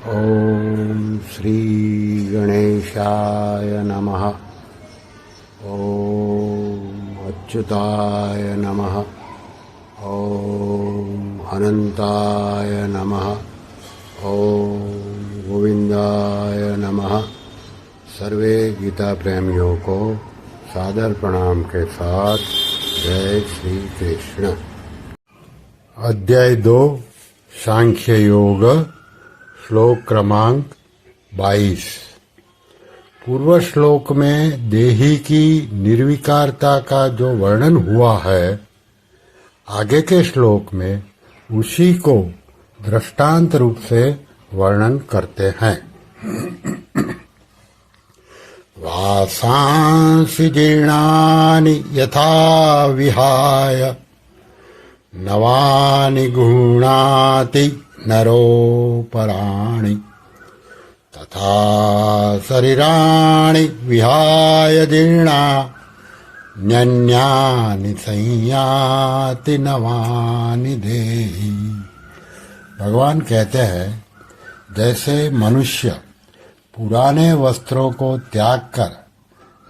ओम श्री गणेशाय नमः। ओम अच्युताय नमः। ओम अनंताय नमः। ओम गोविंदाय नमः। सर्वे गीता प्रेमियों को सादर प्रणाम के साथ जय श्री कृष्ण। अध्याय 2 सांख्य योग, श्लोक क्रमांक 22। पूर्व श्लोक में देही की निर्विकारता का जो वर्णन हुआ है, आगे के श्लोक में उसी को दृष्टांत रूप से वर्णन करते हैं। वासांसि जीर्णानि यथा विहाय नवानि गृह्णाति नरोपराणि तथा शरीराणि विहाय जीर्णान्यन्यानि संयाति नवानि देहि। भगवान कहते हैं, जैसे मनुष्य पुराने वस्त्रों को त्याग कर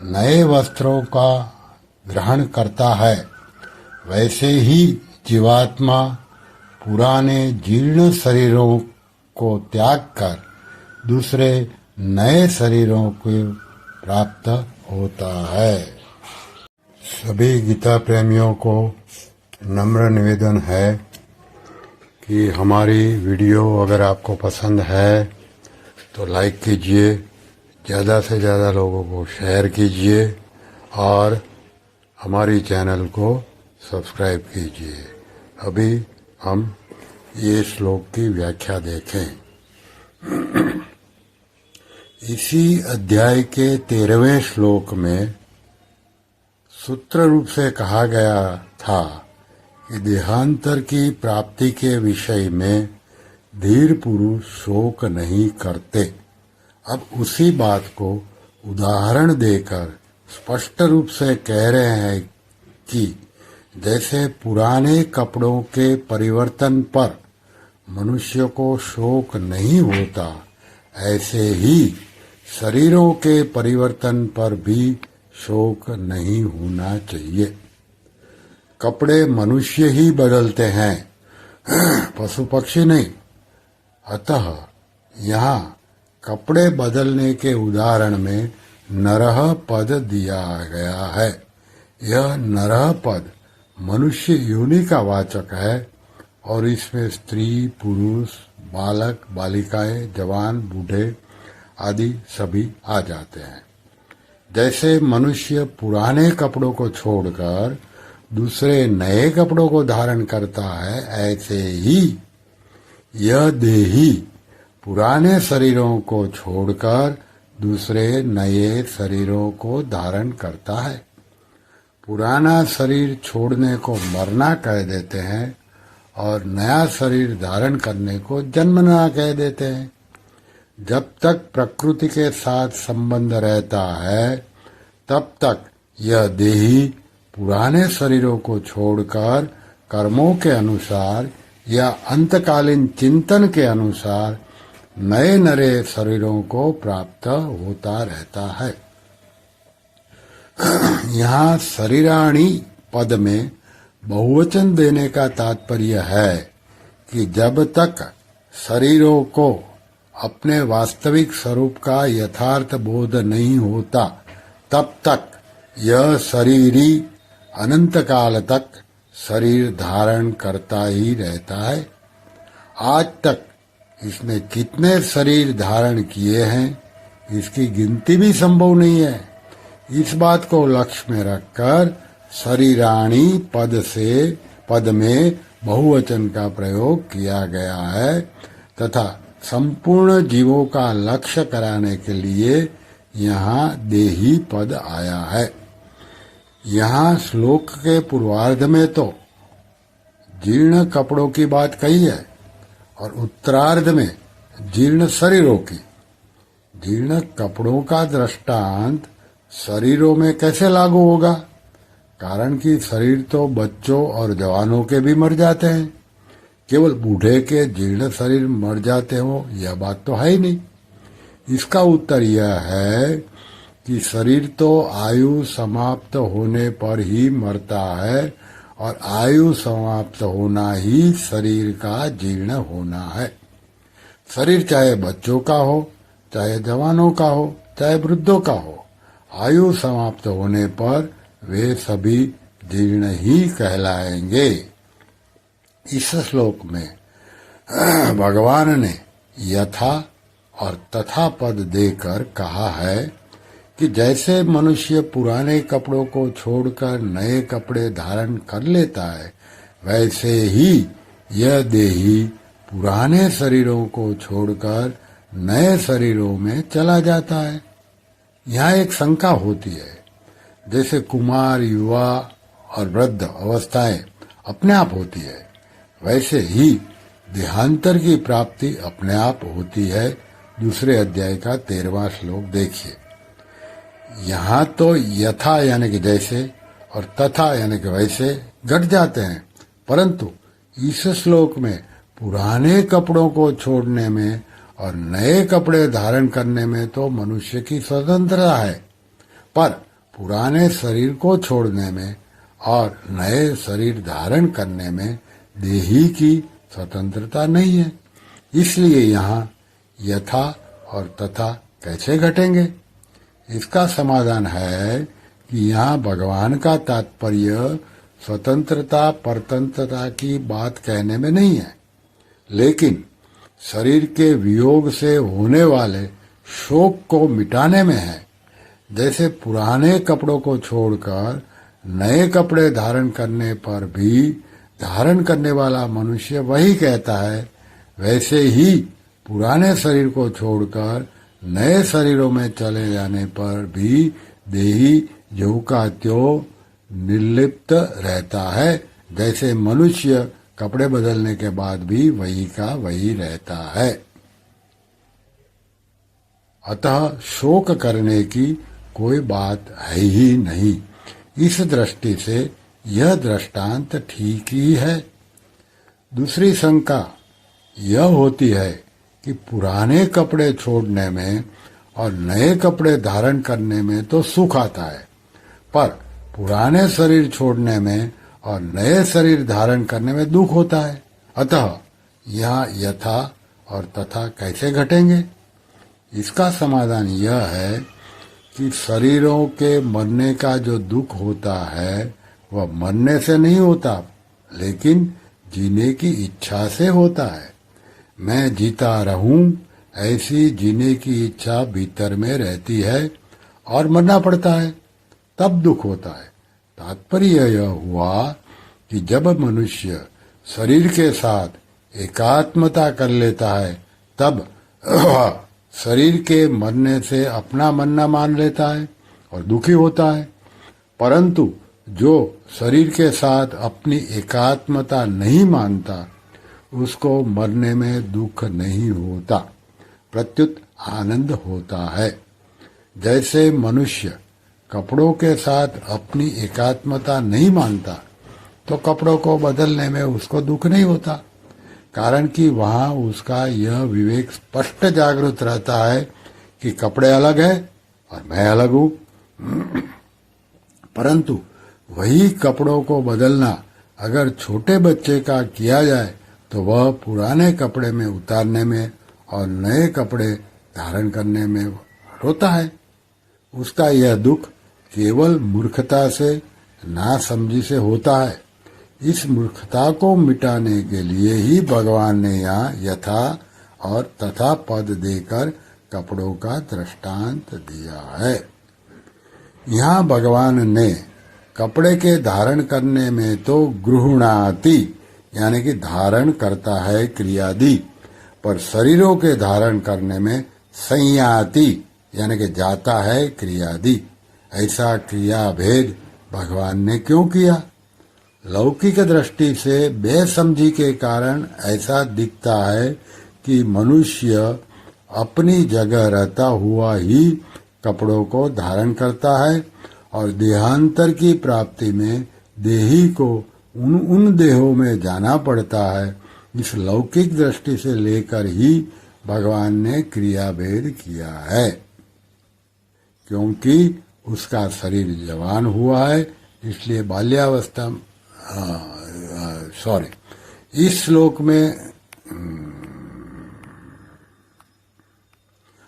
नए वस्त्रों का ग्रहण करता है, वैसे ही जीवात्मा पुराने जीर्ण शरीरों को त्याग कर दूसरे नए शरीरों को प्राप्त होता है। सभी गीता प्रेमियों को नम्र निवेदन है कि हमारी वीडियो अगर आपको पसंद है तो लाइक कीजिए, ज़्यादा से ज़्यादा लोगों को शेयर कीजिए और हमारी चैनल को सब्सक्राइब कीजिए। अभी हम ये श्लोक की व्याख्या देखें। इसी अध्याय के 13वें श्लोक में सूत्र रूप से कहा गया था कि देहांतर की प्राप्ति के विषय में धीर पुरुष शोक नहीं करते। अब उसी बात को उदाहरण देकर स्पष्ट रूप से कह रहे हैं कि जैसे पुराने कपड़ों के परिवर्तन पर मनुष्य को शोक नहीं होता, ऐसे ही शरीरों के परिवर्तन पर भी शोक नहीं होना चाहिए। कपड़े मनुष्य ही बदलते हैं, पशु पक्षी नहीं। अतः यहाँ कपड़े बदलने के उदाहरण में नरः पद दिया गया है। यह नरः पद मनुष्य योनि का वाचक है और इसमें स्त्री, पुरुष, बालक, बालिकाएं, जवान, बूढ़े आदि सभी आ जाते हैं। जैसे मनुष्य पुराने कपड़ों को छोड़कर दूसरे नए कपड़ों को धारण करता है, ऐसे ही यह देही पुराने शरीरों को छोड़कर दूसरे नए शरीरों को धारण करता है। पुराना शरीर छोड़ने को मरना कह देते हैं और नया शरीर धारण करने को जन्मना कह देते हैं। जब तक प्रकृति के साथ संबंध रहता है, तब तक यह देही पुराने शरीरों को छोड़कर कर्मों के अनुसार या अंतकालीन चिंतन के अनुसार नए नए शरीरों को प्राप्त होता रहता है। यहाँ शरीराणि पद में बहुवचन देने का तात्पर्य है कि जब तक शरीरों को अपने वास्तविक स्वरूप का यथार्थ बोध नहीं होता, तब तक यह शरीरी अनंत काल तक शरीर धारण करता ही रहता है। आज तक इसने कितने शरीर धारण किए हैं, इसकी गिनती भी संभव नहीं है। इस बात को लक्ष्य में रखकर शरीराणि पद में बहुवचन का प्रयोग किया गया है तथा संपूर्ण जीवों का लक्ष्य कराने के लिए यहाँ देही पद आया है। यहाँ श्लोक के पूर्वार्ध में तो जीर्ण कपड़ों की बात कही है और उत्तरार्ध में जीर्ण शरीरों की। जीर्ण कपड़ों का दृष्टांत शरीरों में कैसे लागू होगा? कारण कि शरीर तो बच्चों और जवानों के भी मर जाते हैं, केवल बूढ़े के जीर्ण शरीर मर जाते हो यह बात तो है ही नहीं। इसका उत्तर यह है कि शरीर तो आयु समाप्त होने पर ही मरता है और आयु समाप्त होना ही शरीर का जीर्ण होना है। शरीर चाहे बच्चों का हो, चाहे जवानों का हो, चाहे वृद्धों का हो, आयु समाप्त होने पर वे सभी जीर्ण ही कहलाएंगे। इस श्लोक में भगवान ने यथा और तथा पद देकर कहा है कि जैसे मनुष्य पुराने कपड़ों को छोड़कर नए कपड़े धारण कर लेता है, वैसे ही यह देही पुराने शरीरों को छोड़कर नए शरीरों में चला जाता है। यहाँ एक शंका होती है, जैसे कुमार, युवा और वृद्ध अवस्थाएं अपने आप होती है, वैसे ही देहांतर की प्राप्ति अपने आप होती है। दूसरे अध्याय का 13वां श्लोक देखिए। यहाँ तो यथा यानी कि जैसे और तथा यानी कि वैसे घट जाते हैं, परंतु इस श्लोक में पुराने कपड़ों को छोड़ने में और नए कपड़े धारण करने में तो मनुष्य की स्वतंत्रता है, पर पुराने शरीर को छोड़ने में और नए शरीर धारण करने में देही की स्वतंत्रता नहीं है। इसलिए यहाँ यथा और तथा कैसे घटेंगे? इसका समाधान है कि यहाँ भगवान का तात्पर्य स्वतंत्रता परतंत्रता की बात कहने में नहीं है, लेकिन शरीर के वियोग से होने वाले शोक को मिटाने में है। जैसे पुराने कपड़ों को छोड़कर नए कपड़े धारण करने पर भी धारण करने वाला मनुष्य वही कहता है, वैसे ही पुराने शरीर को छोड़कर नए शरीरों में चले जाने पर भी देही ज्यों का त्यों निर्लिप्त रहता है। जैसे मनुष्य कपड़े बदलने के बाद भी वही का वही रहता है। अतः शोक करने की कोई बात है ही नहीं। इस दृष्टि से यह दृष्टांत ठीक ही है। दूसरी शंका यह होती है कि पुराने कपड़े छोड़ने में और नए कपड़े धारण करने में तो सुख आता है, पर पुराने शरीर छोड़ने में और नए शरीर धारण करने में दुख होता है। अतः यहाँ यथा और तथा कैसे घटेंगे? इसका समाधान यह है कि शरीरों के मरने का जो दुख होता है वह मरने से नहीं होता, लेकिन जीने की इच्छा से होता है। मैं जीता रहूं ऐसी जीने की इच्छा भीतर में रहती है और मरना पड़ता है, तब दुख होता है। तात्पर्य यह हुआ कि जब मनुष्य शरीर के साथ एकात्मता कर लेता है, तब शरीर के मरने से अपना मरना मान लेता है और दुखी होता है। परंतु जो शरीर के साथ अपनी एकात्मता नहीं मानता, उसको मरने में दुख नहीं होता, प्रत्युत आनंद होता है। जैसे मनुष्य कपड़ों के साथ अपनी एकात्मता नहीं मानता, तो कपड़ों को बदलने में उसको दुख नहीं होता, कारण कि वहां उसका यह विवेक स्पष्ट जागृत रहता है कि कपड़े अलग है और मैं अलग हूं। परंतु वही कपड़ों को बदलना अगर छोटे बच्चे का किया जाए तो वह पुराने कपड़े में उतारने में और नए कपड़े धारण करने में रोता है। उसका यह दुख केवल मूर्खता से, नासमझी से होता है। इस मूर्खता को मिटाने के लिए ही भगवान ने यहाँ यथा और तथा पद देकर कपड़ों का दृष्टांत दिया है। यहाँ भगवान ने कपड़े के धारण करने में तो गृह्णाति यानी कि धारण करता है क्रियादि, पर शरीरों के धारण करने में संयाति यानी कि जाता है क्रियादि। ऐसा क्रिया भेद भगवान ने क्यों किया? लौकिक दृष्टि से बेसमझी के कारण ऐसा दिखता है कि मनुष्य अपनी जगह रहता हुआ ही कपड़ों को धारण करता है और देहांतर की प्राप्ति में देही को उन देहों में जाना पड़ता है इस लौकिक दृष्टि से लेकर ही भगवान ने क्रिया भेद किया है, क्योंकि उसका शरीर जवान हुआ है, इसलिए बाल्यावस्था इस श्लोक में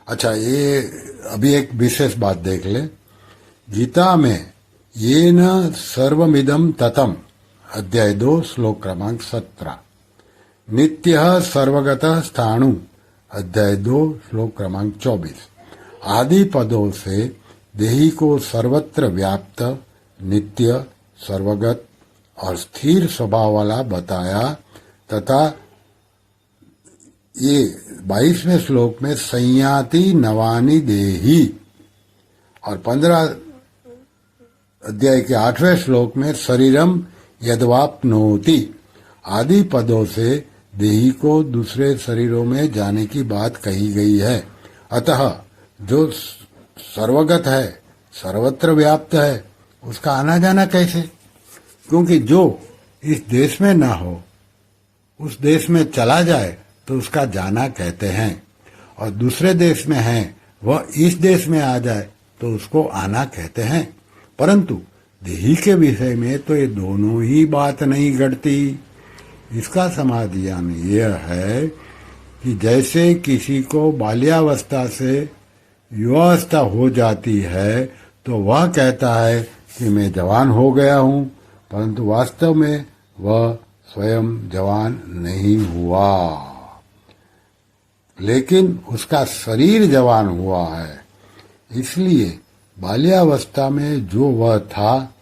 अच्छा, ये अभी एक विशेष बात देख ले। गीता में ये न सर्वमिदम ततम अध्याय 2 श्लोक क्रमांक 17, नित्य सर्वगत स्थाणु अध्याय 2 श्लोक क्रमांक 24 आदि पदों से देही को सर्वत्र व्याप्त, नित्य, सर्वगत और स्थिर स्वभाव वाला बताया, तथा ये 22वें श्लोक में संयाति नवानि देही और 15 अध्याय के 8वें श्लोक में शरीरम यद्वाप्नोति आदि पदों से देही को दूसरे शरीरों में जाने की बात कही गई है। अतः जो सर्वगत है, सर्वत्र व्याप्त है, उसका आना जाना कैसे? क्योंकि जो इस देश में ना हो, उस देश में चला जाए तो उसका जाना कहते हैं, और दूसरे देश में है वह इस देश में आ जाए तो उसको आना कहते हैं। परंतु देही के विषय में तो ये दोनों ही बात नहीं घटती। इसका समाधान यह है कि जैसे किसी को बाल्यावस्था से युवावस्था हो जाती है तो वह कहता है कि मैं जवान हो गया हूं, परंतु वास्तव में वह स्वयं जवान नहीं हुआ, लेकिन उसका शरीर जवान हुआ है। इसलिए बाल्यावस्था में जो वह था,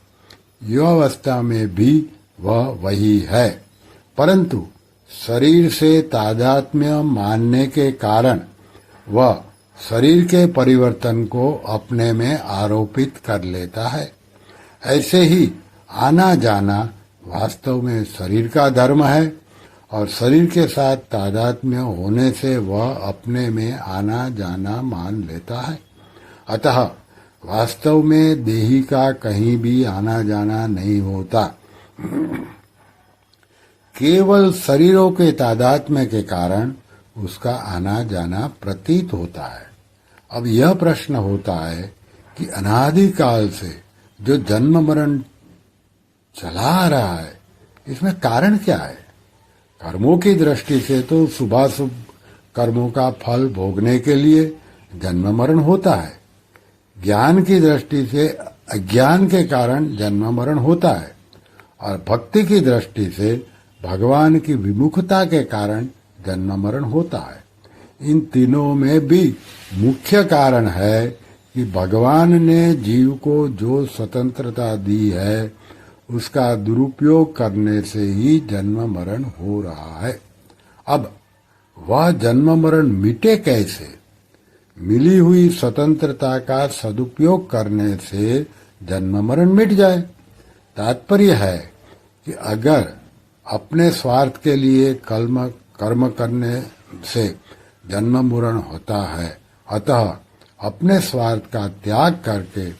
युवावस्था में भी वह वही है, परंतु शरीर से तादात्म्य मानने के कारण वह शरीर के परिवर्तन को अपने में आरोपित कर लेता है। ऐसे ही आना जाना वास्तव में शरीर का धर्म है, और शरीर के साथ तादात्म्य होने से वह अपने में आना जाना मान लेता है। अतः वास्तव में देही का कहीं भी आना जाना नहीं होता, केवल शरीरों के तादात्म्य के कारण उसका आना जाना प्रतीत होता है। अब यह प्रश्न होता है कि अनादिकाल से जो जन्म मरण चला आ रहा है, इसमें कारण क्या है? कर्मों की दृष्टि से तो शुभाशुभ कर्मों का फल भोगने के लिए जन्म मरण होता है। ज्ञान की दृष्टि से अज्ञान के कारण जन्म मरण होता है, और भक्ति की दृष्टि से भगवान की विमुखता के कारण जन्म मरण होता है। इन तीनों में भी मुख्य कारण है कि भगवान ने जीव को जो स्वतंत्रता दी है, उसका दुरुपयोग करने से ही जन्म मरण हो रहा है। अब वह जन्म मरण मिटे कैसे? मिली हुई स्वतंत्रता का सदुपयोग करने से जन्म मरण मिट जाए। तात्पर्य है कि अगर अपने स्वार्थ के लिए कर्म करने से जन्म मरण होता है, अतः अपने स्वार्थ का त्याग करके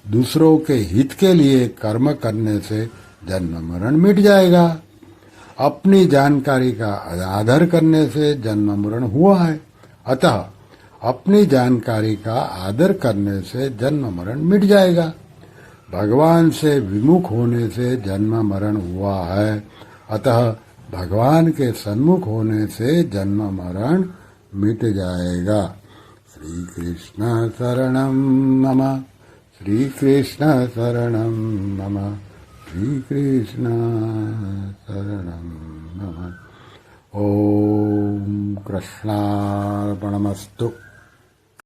दूसरों के हित के लिए कर्म करने से जन्म मरण मिट जाएगा। अपनी जानकारी का आदर करने से जन्म मरण हुआ है, अतः अपनी जानकारी का आदर करने से जन्म मरण मिट जाएगा। भगवान से विमुख होने से जन्म मरण हुआ है, अतः भगवान के सन्मुख होने से जन्म मरण मिट जाएगा। श्री कृष्ण शरणं मम, श्री कृष्ण शरणं मम, श्री कृष्ण शरणं मम। ओम कृष्णार्पणमस्तु।